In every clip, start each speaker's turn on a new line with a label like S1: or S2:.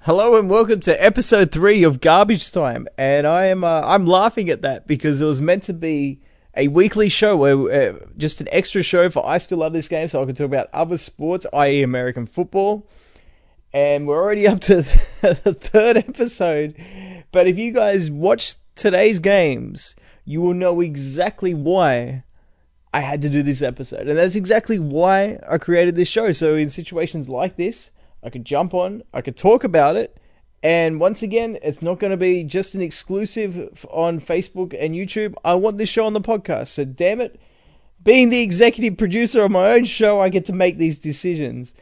S1: Hello and welcome to episode 3 of Garbage Time, and I'm laughing at that because it was meant to be a weekly show, where just an extra show for I Still Love This Game, so I can talk about other sports, i.e. American football, and we're already up to the third episode. But if you guys watch today's games, you will know exactly why I had to do this episode, and that's exactly why I created this show. So in situations like this, I could jump on, I could talk about it, and once again, it's not going to be just an exclusive on Facebook and YouTube. I want this show on the podcast, so damn it, being the executive producer of my own show, I get to make these decisions.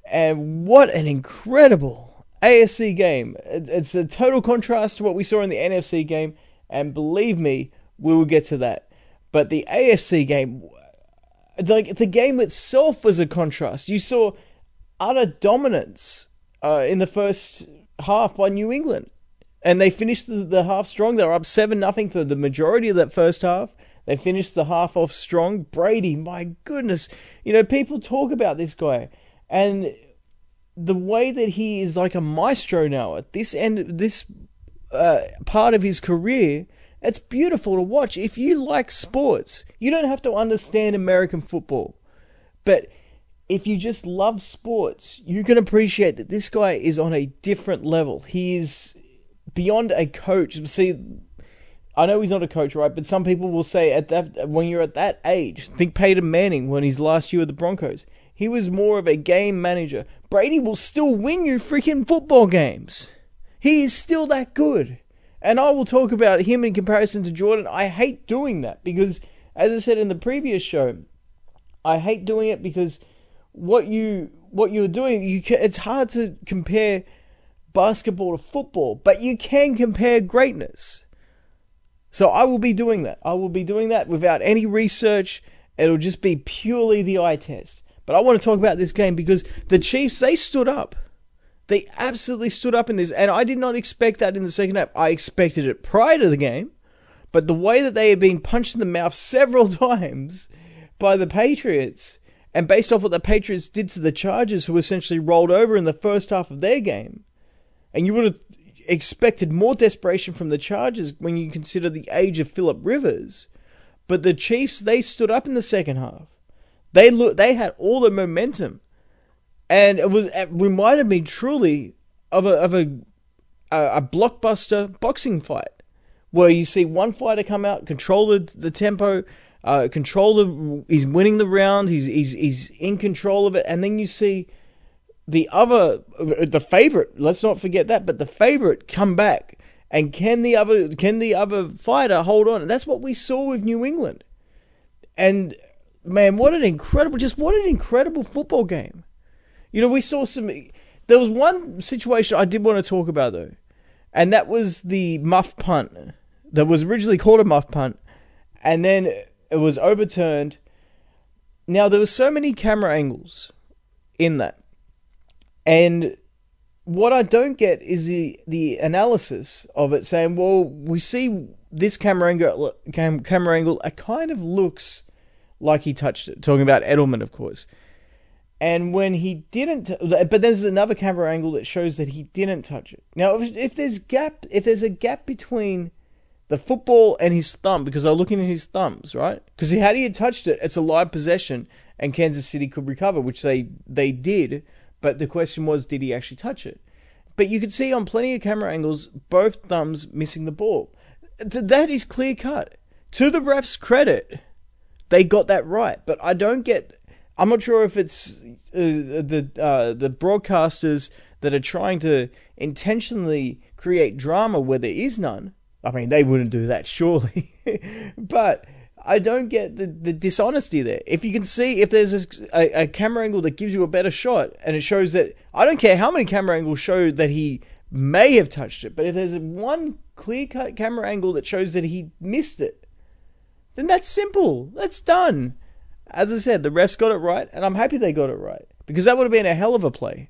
S1: And what an incredible AFC game. It's a total contrast to what we saw in the NFC game, and believe me, we will get to that. But the AFC game, like the game itself was a contrast. You saw utter dominance in the first half by New England. And they finished the half strong. They were up 7-0 for the majority of that first half. They finished the half off strong. Brady, my goodness. You know, people talk about this guy. And the way that he is like a maestro now at this end, this part of his career, it's beautiful to watch. If you like sports, you don't have to understand American football. But if you just love sports, you can appreciate that this guy is on a different level. He is beyond a coach. See, I know he's not a coach, right? But some people will say at that, when you're at that age, think Peyton Manning when his last year with the Broncos. He was more of a game manager. Brady will still win you freaking football games. He is still that good. And I will talk about him in comparison to Jordan. I hate doing that because, as I said in the previous show, I hate doing it because what you're doing, it's hard to compare basketball to football, but you can compare greatness. So I will be doing that. I will be doing that without any research. It'll just be purely the eye test. But I want to talk about this game because the Chiefs, they stood up. They absolutely stood up in this, and I did not expect that in the second half. I expected it prior to the game, but the way that they had been punched in the mouth several times by the Patriots, and based off what the Patriots did to the Chargers, who essentially rolled over in the first half of their game, and you would have expected more desperation from the Chargers when you consider the age of Phillip Rivers. But the Chiefs, they stood up in the second half. They had all the momentum, and it reminded me truly of a blockbuster boxing fight, where you see one fighter come out, control the tempo, he's winning the round, he's in control of it, and then you see the favorite, let's not forget that, but the favorite come back, and can the other fighter hold on? And that's what we saw with New England. And man, what an incredible football game. You know, we saw there was one situation I did want to talk about though, and that was the muff punt that was originally called a muff punt, and then it was overturned. Now, there were so many camera angles in that. And what I don't get is the analysis of it saying, well, we see this camera angle, it kind of looks like he touched it. Talking about Edelman, of course. And when he didn't, but there's another camera angle that shows that he didn't touch it. Now, if there's a gap between the football and his thumb, because I'm looking at his thumbs, right? Because had he touched it, it's a live possession, and Kansas City could recover, which they did. But the question was, did he actually touch it? But you could see on plenty of camera angles, both thumbs missing the ball. That is clear cut. To the refs' credit, they got that right. But I don't get. I'm not sure if it's the broadcasters that are trying to intentionally create drama where there is none. I mean, they wouldn't do that, surely. But I don't get the dishonesty there. If you can see, if there's a camera angle that gives you a better shot, and it shows that, I don't care how many camera angles show that he may have touched it, but if there's one clear-cut camera angle that shows that he missed it, then that's simple. That's done. As I said, the refs got it right, and I'm happy they got it right, because that would have been a hell of a play.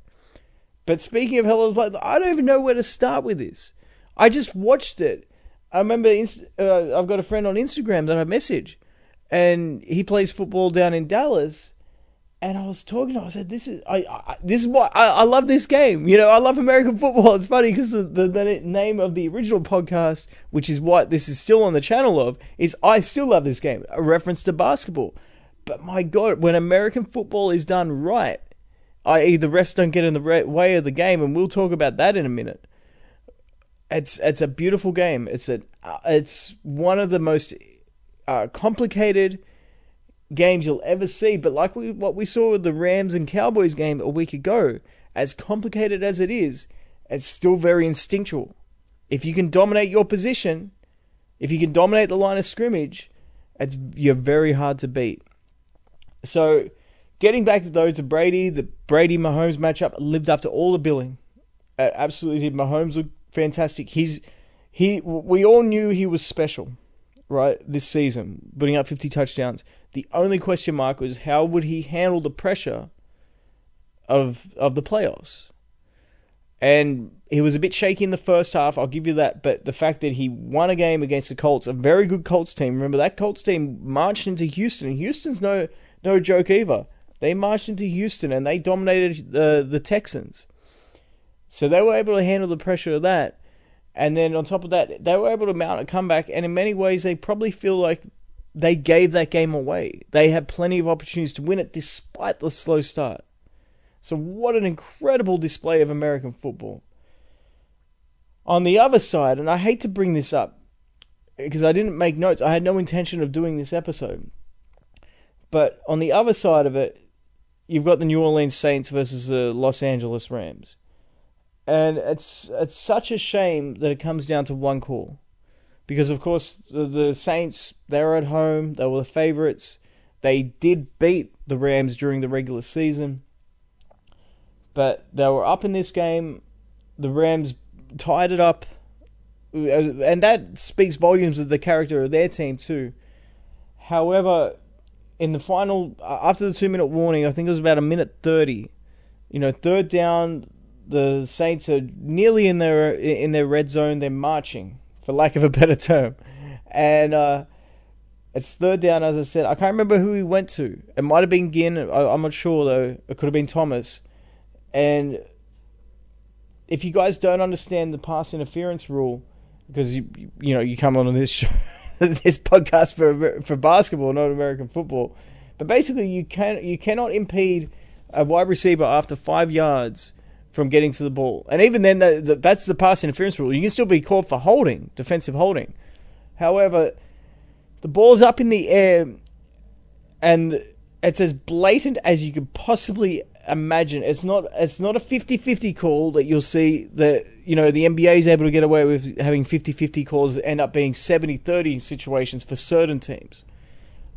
S1: But speaking of hell of a play, I don't even know where to start with this. I just watched it. I remember I've got a friend on Instagram that I message, and he plays football down in Dallas, And I was talking to him, I said, this is why I love this game. You know, I love American football. It's funny because the name of the original podcast, which is what this is still on the channel of, is I Still Love This Game, a reference to basketball. But my God, when American football is done right, i.e. the refs don't get in the way of the game, and we'll talk about that in a minute. It's a beautiful game. It's one of the most complicated games you'll ever see, but like what we saw with the Rams and Cowboys game a week ago, as complicated as it is, it's still very instinctual. If you can dominate your position, if you can dominate the line of scrimmage, you're very hard to beat. So, getting back though to Brady, the Brady-Mahomes matchup lived up to all the billing. Absolutely did. Mahomes looked fantastic. We all knew he was special, right, this season, putting up 50 touchdowns. The only question mark was how would he handle the pressure of the playoffs. And he was a bit shaky in the first half, I'll give you that, but the fact that he won a game against the Colts, a very good Colts team. Remember, that Colts team marched into Houston, and Houston's no joke either. They marched into Houston and they dominated the Texans. So they were able to handle the pressure of that. And then on top of that, they were able to mount a comeback, and in many ways they probably feel like they gave that game away. They had plenty of opportunities to win it despite the slow start. So what an incredible display of American football. On the other side, and I hate to bring this up because I didn't make notes. I had no intention of doing this episode. But on the other side of it, you've got the New Orleans Saints versus the Los Angeles Rams. And it's such a shame that it comes down to one call. Because, of course, the Saints, they were at home. They were the favorites. They did beat the Rams during the regular season. But they were up in this game. The Rams tied it up. And that speaks volumes of the character of their team, too. However, in the final, after the 2-minute warning, I think it was about 1:30. Third down, the Saints are nearly in their red zone. They're marching, for lack of a better term. And it's third down, as I said. I can't remember who he went to. It might have been Ginn. I'm not sure, though. It could have been Thomas. And if you guys don't understand the pass interference rule, because you come on this show, this podcast for basketball, not American football, but basically you cannot impede a wide receiver after 5 yards from getting to the ball. And even then, that's the pass interference rule. You can still be called for holding, defensive holding. However, the ball's up in the air, and it's as blatant as you could possibly imagine. It's not a 50-50 call that you'll see that, the NBA is able to get away with having 50-50 calls that end up being 70-30 situations for certain teams.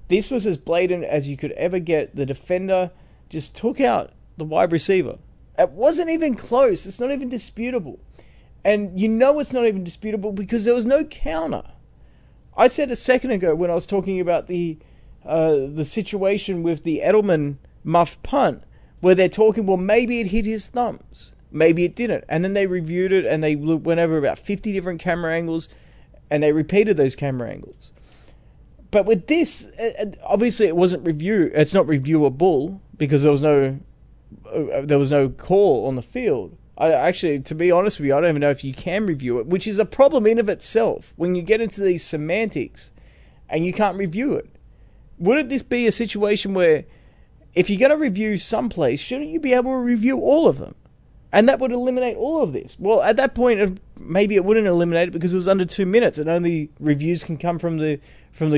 S1: This was as blatant as you could ever get. The defender just took out the wide receiver. It wasn't even close. It's not even disputable. And it's not even disputable because there was no counter. I said a second ago when I was talking about the situation with the Edelman muffed punt, where they're talking, well, maybe it hit his thumbs. Maybe it didn't. And then they reviewed it and they went over about 50 different camera angles and they repeated those camera angles. But with this, obviously it wasn't it's not reviewable because there was no call on the field. To be honest with you, I don't even know if you can review it, which is a problem in of itself when you get into these semantics and you can't review it. Wouldn't this be a situation where if you're going to review some plays, shouldn't you be able to review all of them? And that would eliminate all of this. Well, at that point, maybe it wouldn't eliminate it because it was under 2 minutes and only reviews can come from the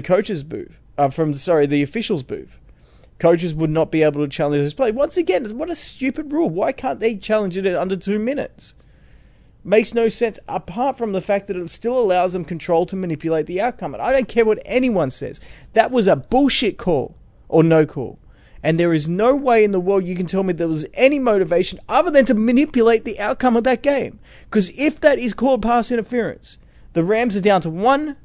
S1: coach's booth. The official's booth. Coaches would not be able to challenge this play. Once again, what a stupid rule. Why can't they challenge it at under 2 minutes? Makes no sense, apart from the fact that it still allows them control to manipulate the outcome. And I don't care what anyone says. That was a bullshit call or no call. And there is no way in the world you can tell me there was any motivation other than to manipulate the outcome of that game. Because if that is called pass interference, the Rams are down to one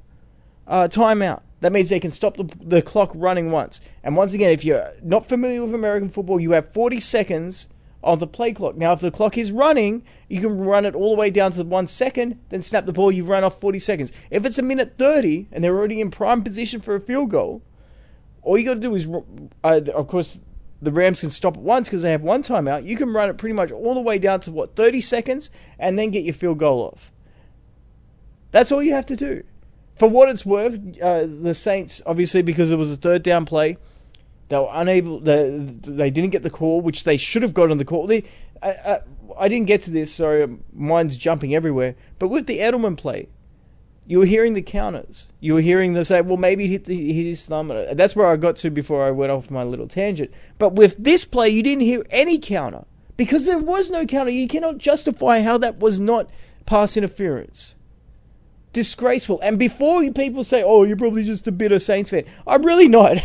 S1: timeout. That means they can stop the clock running once. And once again, if you're not familiar with American football, you have 40 seconds on the play clock. Now, if the clock is running, you can run it all the way down to 1 second, then snap the ball, you've run off 40 seconds. If it's 1:30 and they're already in prime position for a field goal, all you got to do is, of course, the Rams can stop it once because they have one timeout. You can run it pretty much all the way down to, 30 seconds, and then get your field goal off. That's all you have to do. For what it's worth, the Saints, obviously, because it was a third down play, they were unable. They didn't get the call, which they should have gotten the call. I didn't get to this, so mine's jumping everywhere. But with the Edelman play, you were hearing the counters. You were hearing them say, well, maybe he hit his thumb. That's where I got to before I went off my little tangent. But with this play, you didn't hear any counter. Because there was no counter. You cannot justify how that was not pass interference. Disgraceful. And before people say, oh, you're probably just a bitter Saints fan. I'm really not.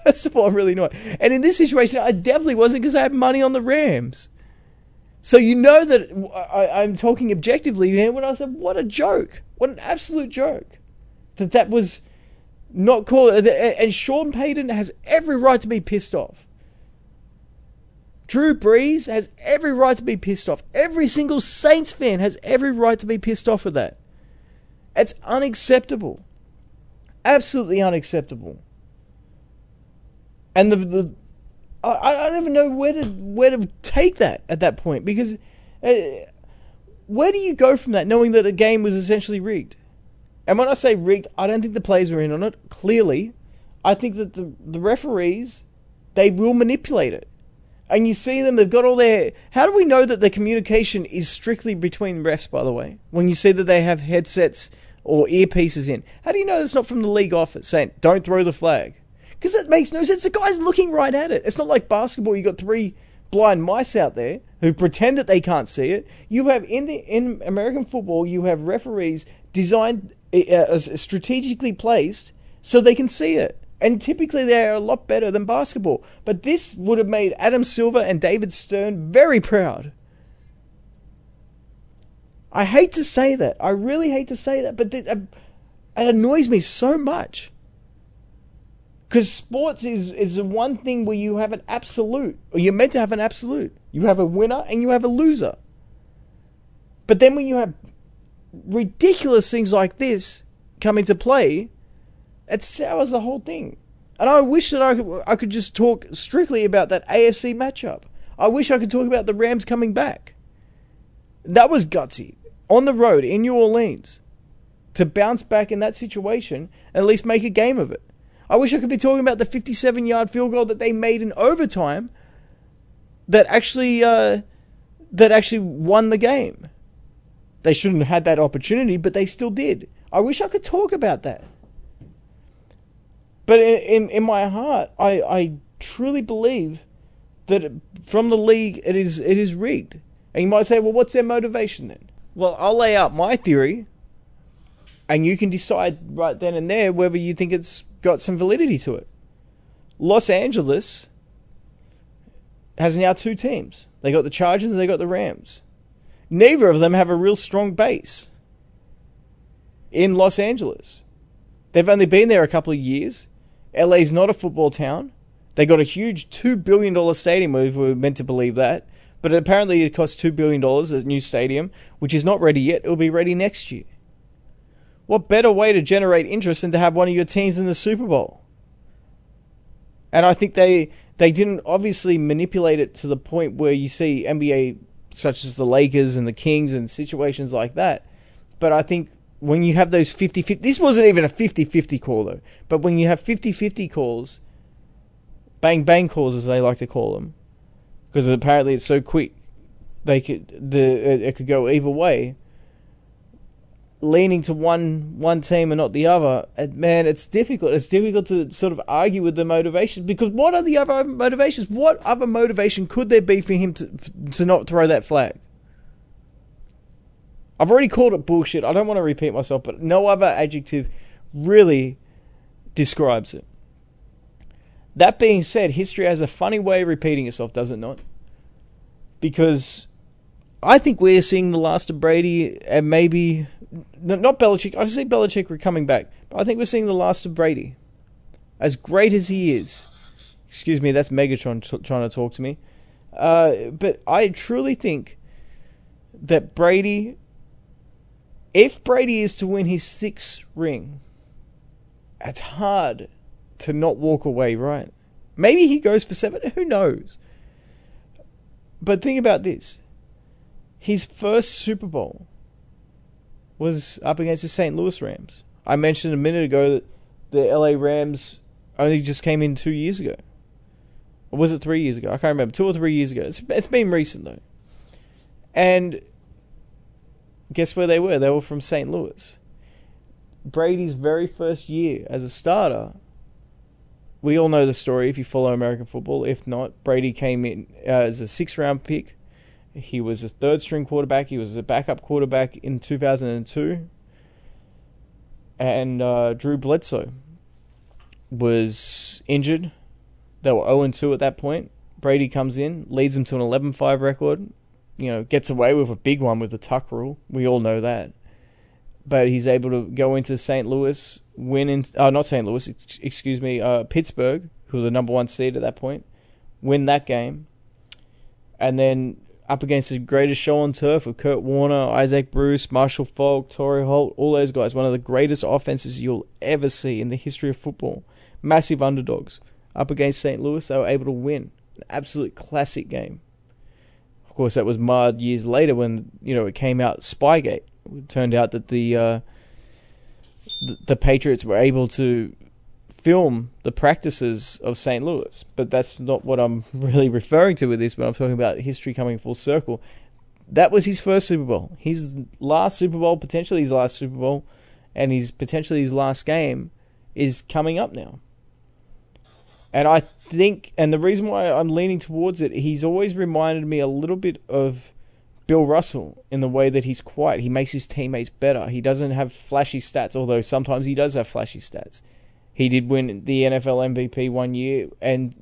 S1: First of all, I'm really not. And in this situation, I definitely wasn't because I had money on the Rams. So you know that I'm talking objectively here when I said, what a joke. What an absolute joke. That was not called. And Sean Payton has every right to be pissed off. Drew Brees has every right to be pissed off. Every single Saints fan has every right to be pissed off with that. It's unacceptable. Absolutely unacceptable. And I don't even know where to take that at that point, because where do you go from that, knowing that the game was essentially rigged? And when I say rigged, I don't think the players were in on it. Clearly, I think that the referees, they will manipulate it. And you see them, they've got all their... How do we know that the communication is strictly between refs, by the way? When you see that they have headsets or earpieces in. How do you know it's not from the league office saying, don't throw the flag? Because that makes no sense. The guy's looking right at it. It's not like basketball. You got 3 blind mice out there who pretend that they can't see it. You have in American football, you have referees designed strategically placed so they can see it. And typically they are a lot better than basketball. But this would have made Adam Silver and David Stern very proud. I hate to say that. I really hate to say that. But it annoys me so much. Because sports is the one thing where you have an absolute, or you're meant to have an absolute. You have a winner and you have a loser. But then when you have ridiculous things like this come into play, it sours the whole thing. And I wish that I could just talk strictly about that AFC matchup. I wish I could talk about the Rams coming back. That was gutsy. On the road in New Orleans. To bounce back in that situation and at least make a game of it. I wish I could be talking about the 57-yard field goal that they made in overtime that actually won the game. They shouldn't have had that opportunity, but they still did. I wish I could talk about that. But in my heart, I truly believe that from the league, it is rigged. And you might say, well, what's their motivation then? Well, I'll lay out my theory, and you can decide right then and there whether you think it's got some validity to it. Los Angeles has now 2 teams. They got the Chargers and they got the Rams. Neither of them have a real strong base in Los Angeles. They've only been there a couple of years. LA's not a football town. They got a huge $2 billion stadium, if we're meant to believe that. But apparently it costs $2 billion, a new stadium, which is not ready yet. It'll be ready next year. What better way to generate interest than to have one of your teams in the Super Bowl? And I think they didn't obviously manipulate it to the point where you see NBA such as the Lakers and the Kings and situations like that. But I think when you have those 50-50... This wasn't even a 50-50 call, though. But when you have 50-50 calls, bang-bang calls as they like to call them, because apparently it's so quick, it could go either way. Leaning to one team and not the other, man, it's difficult. It's difficult to sort of argue with the motivations, because what are the other motivations? What other motivation could there be for him to not throw that flag? I've already called it bullshit. I don't want to repeat myself, but no other adjective really describes it. That being said, history has a funny way of repeating itself, does it not? Because I think we're seeing the last of Brady, and maybe... Not Belichick. I can see Belichick coming back. But I think we're seeing the last of Brady. As great as he is. Excuse me, that's Megatron trying to talk to me. But I truly think that Brady... If Brady is to win his 6th ring, it's hard to not walk away, right? Maybe he goes for 7. Who knows? But think about this. His first Super Bowl was up against the St. Louis Rams. I mentioned a minute ago that the LA Rams only just came in 2 years ago. Or was it 3 years ago? I can't remember. 2 or 3 years ago. It's been recent, though. And guess where they were? They were from St. Louis. Brady's very first year as a starter, we all know the story if you follow American football. If not, Brady came in as a 6th-round pick. He was a 3rd-string quarterback. He was a backup quarterback in 2002. And Drew Bledsoe was injured. They were 0-2 at that point. Brady comes in, leads them to an 11-5 record. Gets away with a big one with the tuck rule. We all know that. But he's able to go into St. Louis, not St. Louis, excuse me, Pittsburgh, who were the number 1 seed at that point, win that game. And then up against the greatest show on turf with Kurt Warner, Isaac Bruce, Marshall Faulk, Torrey Holt, all those guys. One of the greatest offenses you'll ever see in the history of football. Massive underdogs. Up against St. Louis, they were able to win. An absolute classic game. Of course, that was marred years later when, it came out Spygate. It turned out that the Patriots were able to film the practices of St. Louis. But that's not what I'm really referring to with this, but I'm talking about history coming full circle. That was his first Super Bowl. His last Super Bowl, potentially his last Super Bowl, and potentially his last game is coming up now. And I think, and the reason why I'm leaning towards it, he's always reminded me a little bit of Bill Russell in the way that he's quiet. He makes his teammates better. He doesn't have flashy stats, although sometimes he does have flashy stats. He did win the NFL MVP one year, and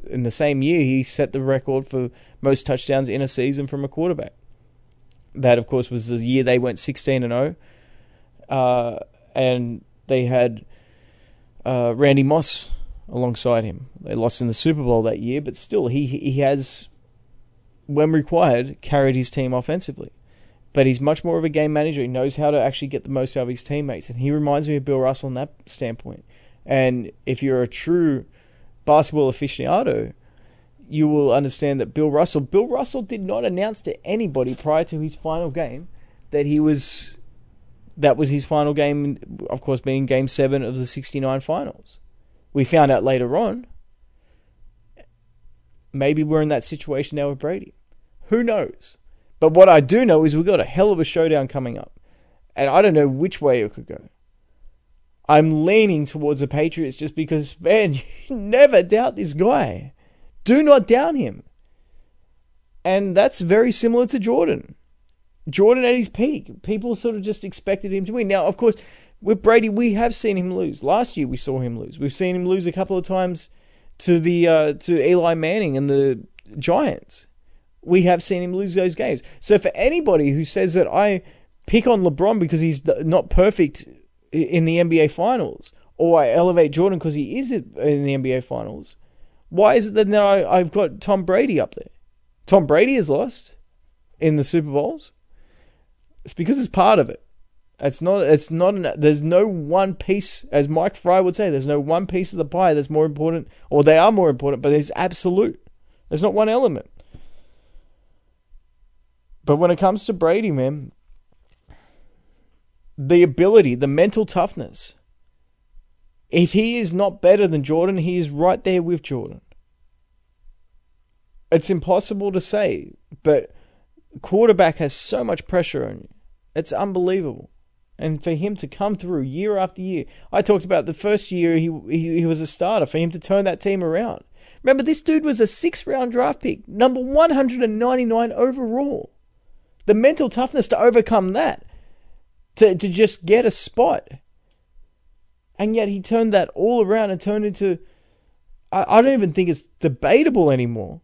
S1: in the same year, he set the record for most touchdowns in a season from a quarterback. That, of course, was the year they went 16-0, and they had Randy Moss alongside him. They lost in the Super Bowl that year, but still, he has, when required, carried his team offensively. But he's much more of a game manager. He knows how to actually get the most out of his teammates, and he reminds me of Bill Russell in that standpoint. And if you're a true basketball aficionado, you will understand that Bill Russell did not announce to anybody prior to his final game that that was his final game, of course, being Game 7 of the 69 finals. We found out later on. Maybe we're in that situation now with Brady. Who knows? But what I do know is we've got a hell of a showdown coming up. And I don't know which way it could go. I'm leaning towards the Patriots just because, man, you never doubt this guy. Do not doubt him. And that's very similar to Jordan. Jordan at his peak. People sort of just expected him to win. Now, of course, with Brady, we have seen him lose. Last year we saw him lose. We've seen him lose a couple of times to Eli Manning and the Giants. We have seen him lose those games. So for anybody who says that I pick on LeBron because he's not perfect in the NBA Finals, or I elevate Jordan because he is in the NBA Finals, why is it that now I've got Tom Brady up there? Tom Brady has lost in the Super Bowls. It's because it's part of it. There's no one piece, as Mike Fry would say, there's no one piece of the pie that's more important, or they are more important, but there's absolute. There's not one element. But when it comes to Brady, man, the ability, the mental toughness, if he is not better than Jordan, he is right there with Jordan. It's impossible to say, but quarterback has so much pressure on you. It's unbelievable. And for him to come through year after year, I talked about the first year he was a starter, for him to turn that team around. Remember, this dude was a 6th-round draft pick, number 199 overall. The mental toughness to overcome that, to just get a spot. And yet he turned that all around and turned into, I don't even think it's debatable anymore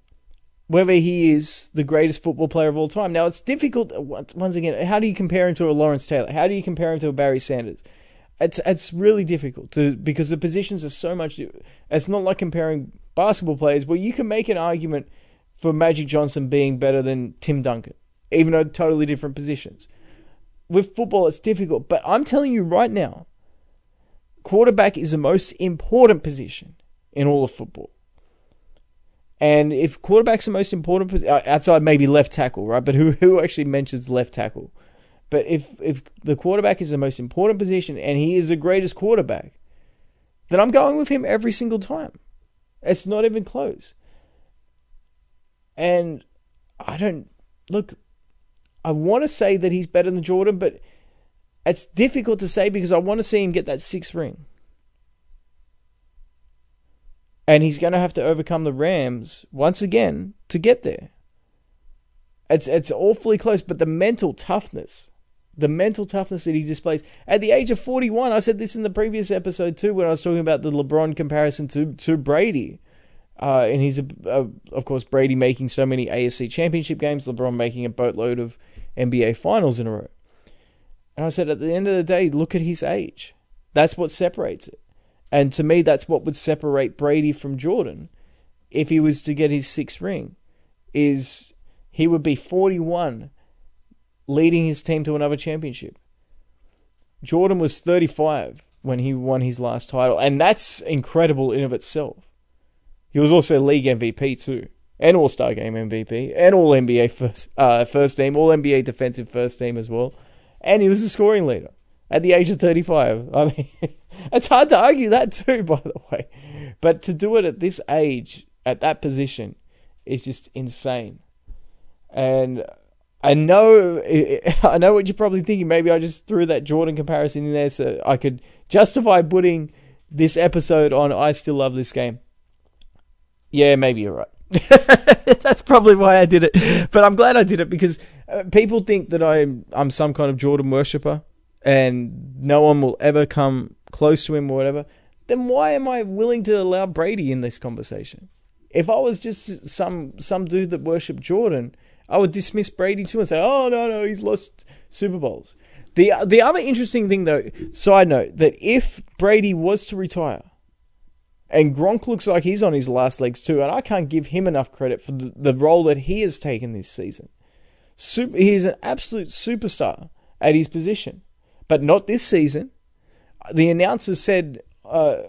S1: whether he is the greatest football player of all time. Now, it's difficult, once again, how do you compare him to a Lawrence Taylor? How do you compare him to a Barry Sanders? It's really difficult because the positions are so much. It's not like comparing basketball players where you can make an argument for Magic Johnson being better than Tim Duncan, even though totally different positions. With football, it's difficult. But I'm telling you right now, quarterback is the most important position in all of football. And if quarterback's the most important, outside maybe left tackle, right? But who actually mentions left tackle? But if the quarterback is the most important position and he is the greatest quarterback, then I'm going with him every single time. It's not even close. And I want to say that he's better than Jordan, but it's difficult to say because I want to see him get that 6th ring. And he's going to have to overcome the Rams once again to get there. It's awfully close, but the mental toughness that he displays at the age of 41. I said this in the previous episode too when I was talking about the LeBron comparison to Brady. And he's, of course, Brady making so many AFC championship games, LeBron making a boatload of NBA finals in a row. And I said, at the end of the day, look at his age. That's what separates it. And to me, that's what would separate Brady from Jordan if he was to get his 6th ring, is he would be 41 leading his team to another championship. Jordan was 35 when he won his last title, and that's incredible in of itself. He was also league MVP too, and All-Star Game MVP, and All-NBA first team, All-NBA defensive first team as well, and he was the scoring leader at the age of 35. I mean, it's hard to argue that too, by the way. But to do it at this age, at that position, is just insane. And I know what you're probably thinking. Maybe I just threw that Jordan comparison in there so I could justify putting this episode on I Still Love This Game. Yeah, maybe you're right. That's probably why I did it. But I'm glad I did it because people think that I'm some kind of Jordan worshipper and no one will ever come close to him or whatever. Then why am I willing to allow Brady in this conversation? If I was just some dude that worshipped Jordan, I would dismiss Brady too and say, oh, no, he's lost Super Bowls. The other interesting thing, though, side note, that if Brady was to retire, and Gronk looks like he's on his last legs too, and I can't give him enough credit for the role that he has taken this season. He is an absolute superstar at his position, but not this season. The announcers said, I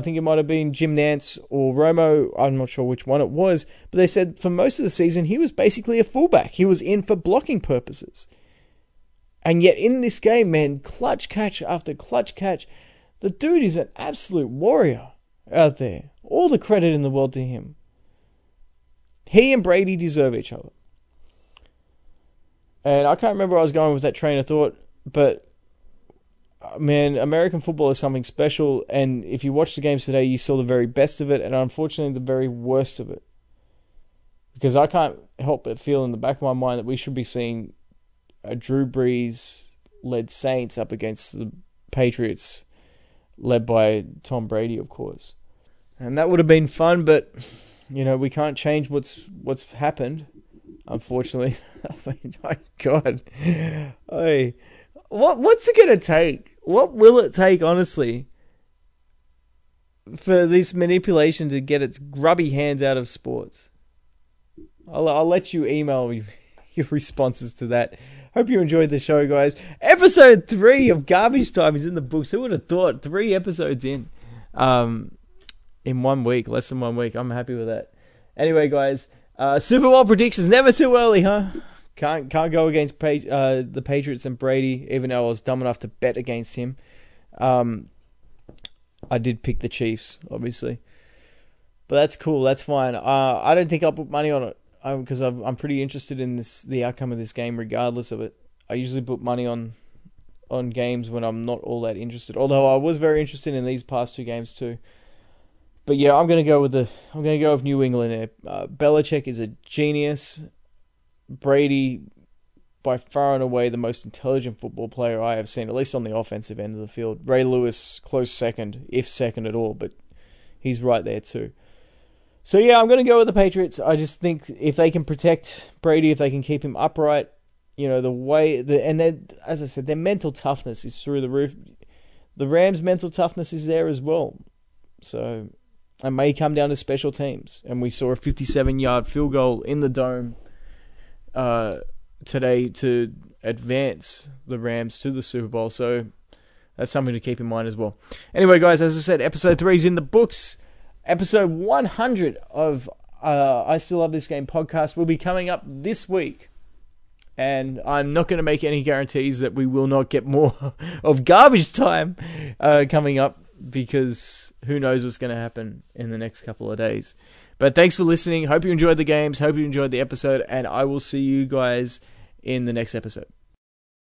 S1: think it might have been Jim Nantz or Romo, I'm not sure which one it was, but they said for most of the season he was basically a fullback. He was in for blocking purposes. And yet in this game, man, clutch catch after clutch catch, the dude is an absolute warrior out there. All the credit in the world to him. He and Brady deserve each other. And I can't remember where I was going with that train of thought, but man, American football is something special, and if you watch the games today, you saw the very best of it, and unfortunately the very worst of it. Because I can't help but feel in the back of my mind that we should be seeing a Drew Brees-led Saints up against the Patriots, led by Tom Brady, of course. And that would have been fun, but, we can't change what's happened, unfortunately. I mean, my God. Hey, what's it going to take? What will it take, honestly, for this manipulation to get its grubby hands out of sports? I'll let you email me your responses to that. Hope you enjoyed the show, guys. Episode 3 of Garbage Time is in the books. Who would have thought? 3 episodes in 1 week, less than 1 week. I'm happy with that. Anyway, guys, Super Bowl predictions, never too early, huh? Can't go against the Patriots and Brady, even though I was dumb enough to bet against him. I did pick the Chiefs, obviously. But that's cool. That's fine. I don't think I'll put money on it because I'm pretty interested in the outcome of this game regardless of it. I usually put money on games when I'm not all that interested. Although I was very interested in these past 2 games too. But yeah, I'm gonna go with New England there. Belichick is a genius. Brady, by far and away the most intelligent football player I have seen, at least on the offensive end of the field. Ray Lewis, close second, if second at all, but he's right there too. So yeah, I'm going to go with the Patriots. I just think if they can protect Brady, if they can keep him upright, as I said, their mental toughness is through the roof. The Rams' mental toughness is there as well. So it may come down to special teams. And we saw a 57-yard field goal in the dome today to advance the Rams to the Super Bowl. So that's something to keep in mind as well. Anyway, guys, as I said, episode 3 is in the books. Episode 100 of I Still Love This Game podcast will be coming up this week. And I'm not going to make any guarantees that we will not get more of Garbage Time coming up, because who knows what's going to happen in the next couple of days. But thanks for listening. Hope you enjoyed the games. Hope you enjoyed the episode. And I will see you guys in the next episode.